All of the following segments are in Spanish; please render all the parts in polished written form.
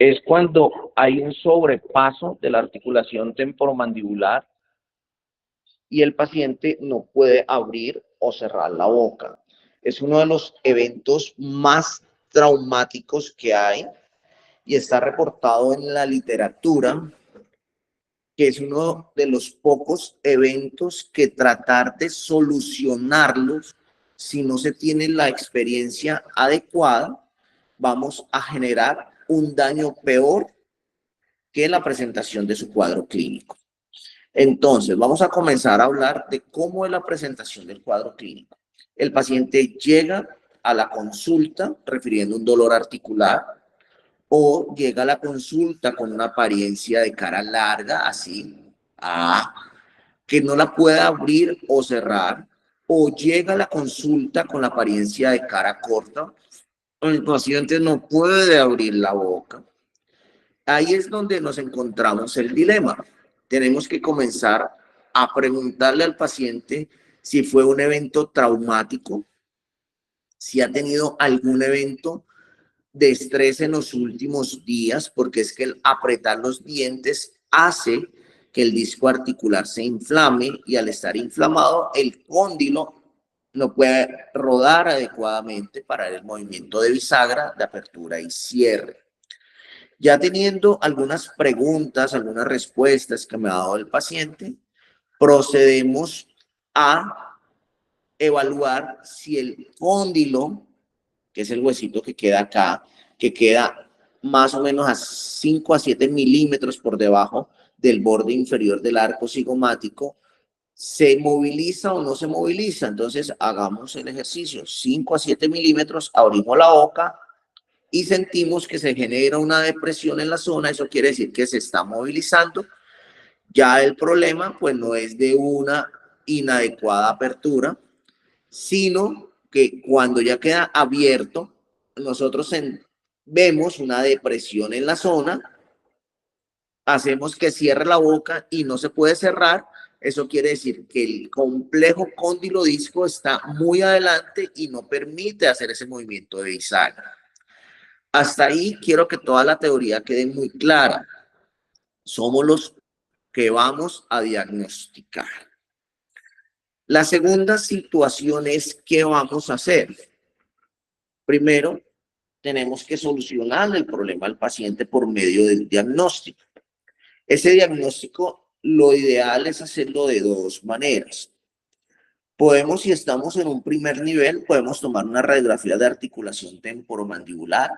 Es cuando hay un sobrepaso de la articulación temporomandibular y el paciente no puede abrir o cerrar la boca. Es uno de los eventos más traumáticos que hay y está reportado en la literatura que es uno de los pocos eventos que tratar de solucionarlos si no se tiene la experiencia adecuada, vamos a generar un daño peor que la presentación de su cuadro clínico. Entonces, vamos a comenzar a hablar de cómo es la presentación del cuadro clínico. El paciente llega a la consulta refiriendo un dolor articular o llega a la consulta con una apariencia de cara larga, así, que no la pueda abrir o cerrar, o llega a la consulta con la apariencia de cara corta, el paciente no puede abrir la boca. Ahí es donde nos encontramos el dilema. Tenemos que comenzar a preguntarle al paciente si fue un evento traumático, si ha tenido algún evento de estrés en los últimos días, porque es que el apretar los dientes hace que el disco articular se inflame y al estar inflamado, el cóndilo no puede rodar adecuadamente para el movimiento de bisagra, de apertura y cierre. Ya teniendo algunas preguntas, algunas respuestas que me ha dado el paciente, procedemos a evaluar si el cóndilo, que es el huesito que queda acá, que queda más o menos a 5 a 7 milímetros por debajo del borde inferior del arco cigomático, ¿se moviliza o no se moviliza? Entonces hagamos el ejercicio. 5 a 7 milímetros, abrimos la boca y sentimos que se genera una depresión en la zona. Eso quiere decir que se está movilizando. Ya el problema pues no es de una inadecuada apertura, sino que cuando ya queda abierto, nosotros vemos una depresión en la zona, hacemos que cierre la boca y no se puede cerrar. Eso quiere decir que el complejo cóndilo-disco está muy adelante y no permite hacer ese movimiento de bisagra. Hasta ahí quiero que toda la teoría quede muy clara. Somos los que vamos a diagnosticar. La segunda situación es qué vamos a hacer. Primero, tenemos que solucionar el problema al paciente por medio del diagnóstico. Ese diagnóstico, lo ideal es hacerlo de dos maneras. Podemos, si estamos en un primer nivel, podemos tomar una radiografía de articulación temporomandibular,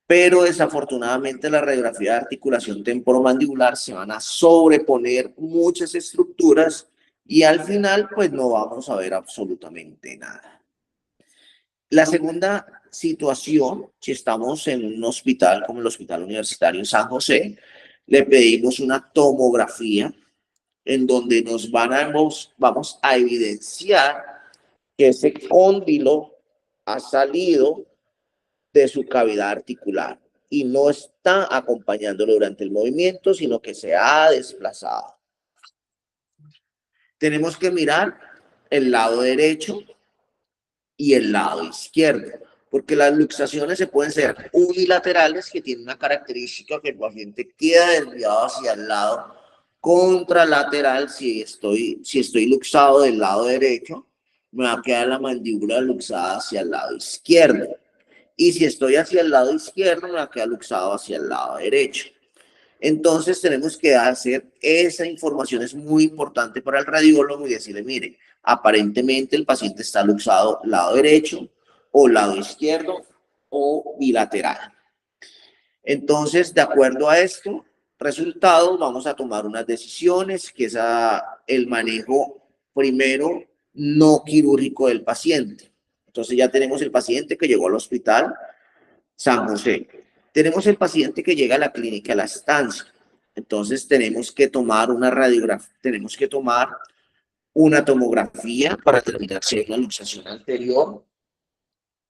pero desafortunadamente la radiografía de articulación temporomandibular se van a sobreponer muchas estructuras y al final pues no vamos a ver absolutamente nada. La segunda situación, si estamos en un hospital como el Hospital Universitario San José, le pedimos una tomografía en donde vamos a evidenciar que ese cóndilo ha salido de su cavidad articular y no está acompañándolo durante el movimiento, sino que se ha desplazado. Tenemos que mirar el lado derecho y el lado izquierdo, porque las luxaciones se pueden ser unilaterales, que tienen una característica que el paciente queda desviado hacia el lado, contralateral, si estoy luxado del lado derecho, me va a quedar la mandíbula luxada hacia el lado izquierdo. Y si estoy hacia el lado izquierdo, me va a quedar luxado hacia el lado derecho. Entonces tenemos que hacer esa información, es muy importante para el radiólogo y decirle, mire, aparentemente el paciente está luxado lado derecho o lado izquierdo o bilateral. Entonces, de acuerdo a esto, resultado, vamos a tomar unas decisiones, que es el manejo primero no quirúrgico del paciente. Entonces ya tenemos el paciente que llegó al hospital San José. Tenemos el paciente que llega a la clínica, a la estancia. Entonces tenemos que tomar una radiografía, tenemos que tomar una tomografía para determinar si hay una luxación anterior,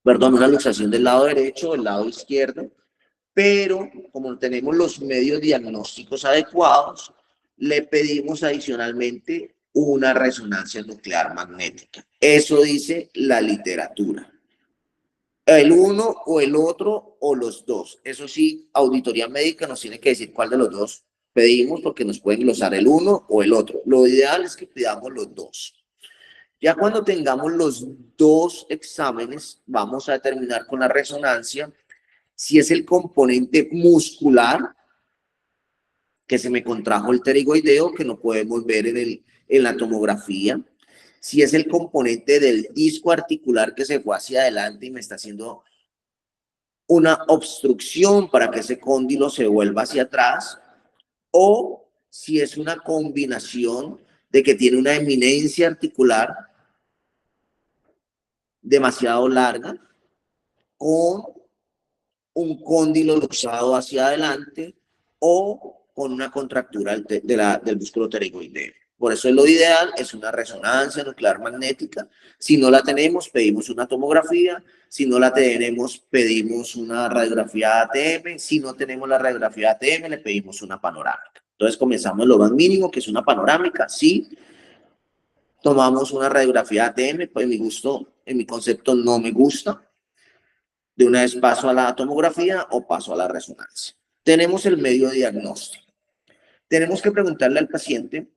perdón, una luxación del lado derecho o del lado izquierdo, pero como tenemos los medios diagnósticos adecuados, le pedimos adicionalmente una resonancia nuclear magnética. Eso dice la literatura. El uno o el otro o los dos. Eso sí, auditoría médica nos tiene que decir cuál de los dos pedimos porque nos pueden glosar el uno o el otro. Lo ideal es que pidamos los dos. Ya cuando tengamos los dos exámenes, vamos a determinar con la resonancia si es el componente muscular, que se me contrajo el pterigoideo, que no podemos ver en la tomografía, si es el componente del disco articular que se fue hacia adelante y me está haciendo una obstrucción para que ese cóndilo se vuelva hacia atrás, o si es una combinación de que tiene una eminencia articular demasiado larga con un cóndilo luxado hacia adelante o con una contractura del músculo pterigoideo. Por eso es lo ideal, es una resonancia nuclear magnética. Si no la tenemos, pedimos una tomografía. Si no la tenemos, pedimos una radiografía ATM. Si no tenemos la radiografía ATM, le pedimos una panorámica. Entonces comenzamos lo más mínimo, que es una panorámica. Sí, tomamos una radiografía ATM, pues en mi gusto, en mi concepto no me gusta. De una vez paso a la tomografía o paso a la resonancia. Tenemos el medio diagnóstico. Tenemos que preguntarle al paciente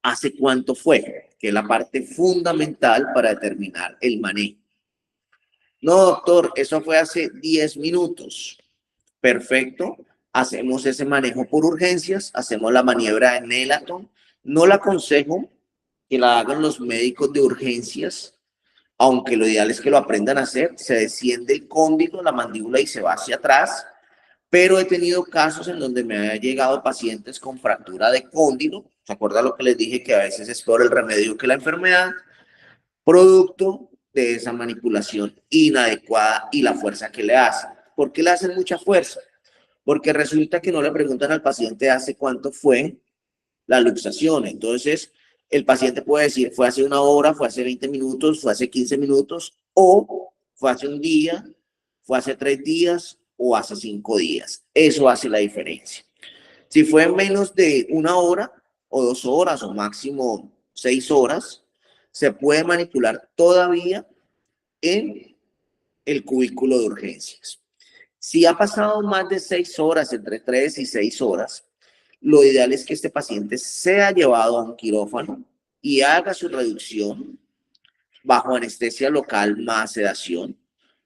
hace cuánto fue, que es la parte fundamental para determinar el manejo. No, doctor, eso fue hace 10 minutos. Perfecto. Hacemos ese manejo por urgencias, hacemos la maniobra de Nelaton. No la aconsejo que la hagan los médicos de urgencias, aunque lo ideal es que lo aprendan a hacer. Se desciende el cóndilo, la mandíbula y se va hacia atrás. Pero he tenido casos en donde me han llegado pacientes con fractura de cóndilo. ¿Se acuerdan lo que les dije? Que a veces es peor el remedio que la enfermedad, producto de esa manipulación inadecuada y la fuerza que le hacen. ¿Por qué le hacen mucha fuerza? Porque resulta que no le preguntan al paciente hace cuánto fue la luxación. Entonces, el paciente puede decir, fue hace una hora, fue hace 20 minutos, fue hace 15 minutos, o fue hace un día, fue hace 3 días o hace 5 días. Eso hace la diferencia. Si fue menos de una hora o 2 horas o máximo 6 horas, se puede manipular todavía en el cubículo de urgencias. Si ha pasado más de 6 horas, entre 3 y 6 horas, lo ideal es que este paciente sea llevado a un quirófano y haga su reducción bajo anestesia local más sedación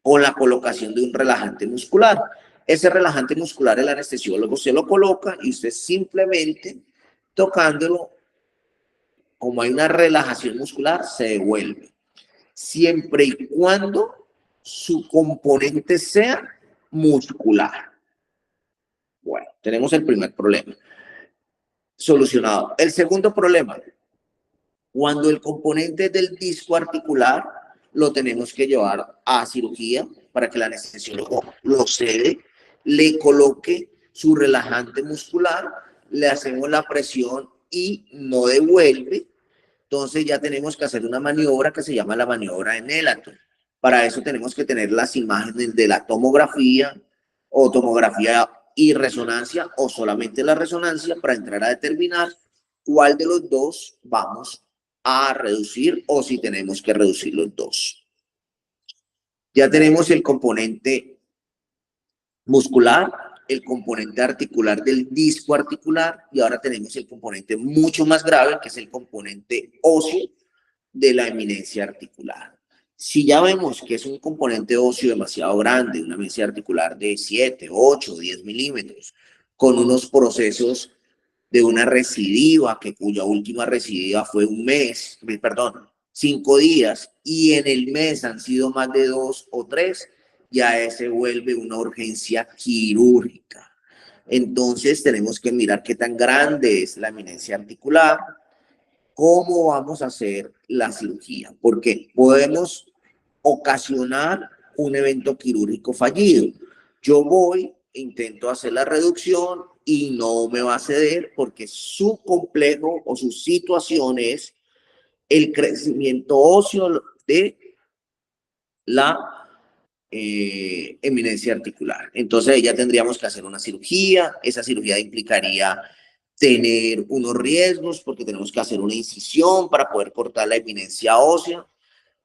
o la colocación de un relajante muscular. Ese relajante muscular el anestesiólogo se lo coloca y usted simplemente tocándolo, como hay una relajación muscular, se devuelve. Siempre y cuando su componente sea muscular. Bueno, tenemos el primer problema solucionado. El segundo problema, cuando el componente del disco articular lo tenemos que llevar a cirugía para que el anestesiólogo lo cede, le coloque su relajante muscular, le hacemos la presión y no devuelve. Entonces ya tenemos que hacer una maniobra que se llama la maniobra de Nelaton. Para eso tenemos que tener las imágenes de la tomografía o tomografía y resonancia o solamente la resonancia para entrar a determinar cuál de los dos vamos a reducir o si tenemos que reducir los dos. Ya tenemos el componente muscular, el componente articular del disco articular y ahora tenemos el componente mucho más grave que es el componente óseo de la eminencia articular. Si ya vemos que es un componente óseo demasiado grande, una eminencia articular de 7, 8, 10 milímetros, con unos procesos de una recidiva, cuya última recidiva fue un mes, perdón, 5 días, y en el mes han sido más de 2 o 3, ya se vuelve una urgencia quirúrgica. Entonces tenemos que mirar qué tan grande es la eminencia articular, cómo vamos a hacer la cirugía, porque podemos ocasionar un evento quirúrgico fallido. Yo voy, intento hacer la reducción y no me va a ceder porque su complejo o su situación es el crecimiento óseo de la eminencia articular. Entonces ya tendríamos que hacer una cirugía. Esa cirugía implicaría tener unos riesgos porque tenemos que hacer una incisión para poder cortar la eminencia ósea.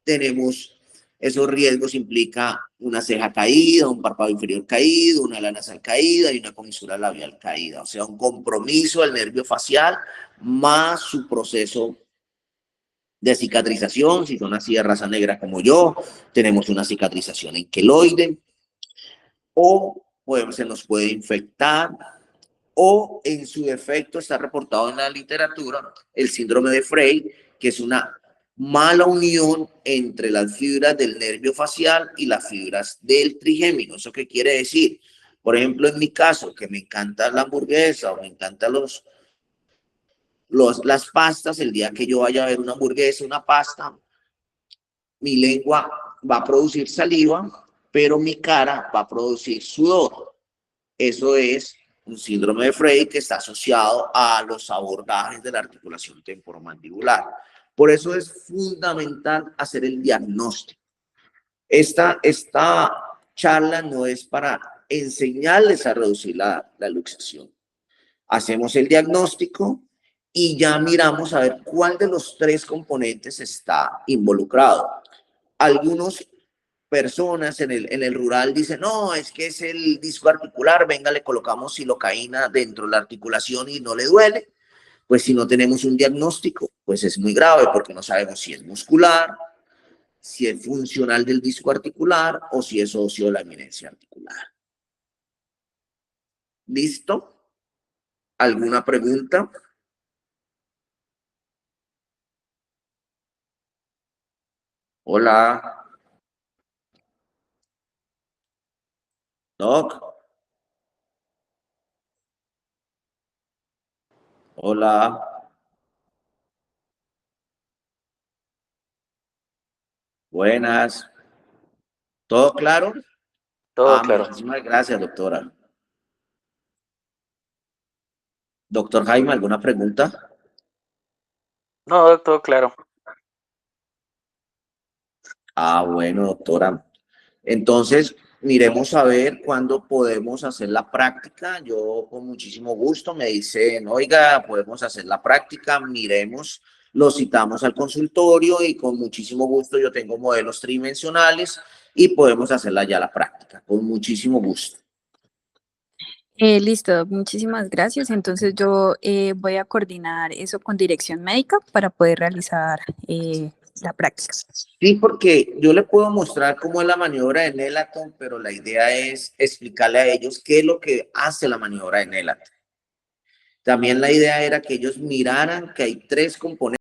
Tenemos Esos riesgos implica una ceja caída, un párpado inferior caído, una ala nasal caída y una comisura labial caída. O sea, un compromiso del nervio facial más su proceso de cicatrización. Si son así de raza negra como yo, tenemos una cicatrización en queloide, o se nos puede infectar, o en su defecto está reportado en la literatura el síndrome de Frey, que es una mala unión entre las fibras del nervio facial y las fibras del trigémino. ¿Eso qué quiere decir? Por ejemplo, en mi caso, que me encanta la hamburguesa o me encantan las pastas, el día que yo vaya a ver una hamburguesa, una pasta, mi lengua va a producir saliva, pero mi cara va a producir sudor. Eso es un síndrome de Frey que está asociado a los abordajes de la articulación temporomandibular. Por eso es fundamental hacer el diagnóstico. Esta charla no es para enseñarles a reducir la luxación. Hacemos el diagnóstico y ya miramos a ver cuál de los tres componentes está involucrado. Algunos personas en el rural dicen, no, es que es el disco articular, venga, le colocamos silocaína dentro de la articulación y no le duele. Pues si no tenemos un diagnóstico, pues es muy grave porque no sabemos si es muscular, si es funcional del disco articular o si es óseo de la eminencia articular. ¿Listo? ¿Alguna pregunta? Hola, Doc. Hola, buenas. ¿Todo claro? Todo claro. Muchísimas gracias, doctora. Doctor Jaime, ¿alguna pregunta? No, todo claro. Bueno, doctora. Entonces, miremos a ver cuándo podemos hacer la práctica. Yo con muchísimo gusto me dicen, oiga, podemos hacer la práctica, miremos, lo citamos al consultorio y con muchísimo gusto yo tengo modelos tridimensionales y podemos hacerla ya la práctica, con muchísimo gusto. Listo, muchísimas gracias. Entonces yo voy a coordinar eso con dirección médica para poder realizar la práctica. Sí, porque yo le puedo mostrar cómo es la maniobra de Nelaton, pero la idea es explicarle a ellos qué es lo que hace la maniobra de Nelaton. También la idea era que ellos miraran que hay tres componentes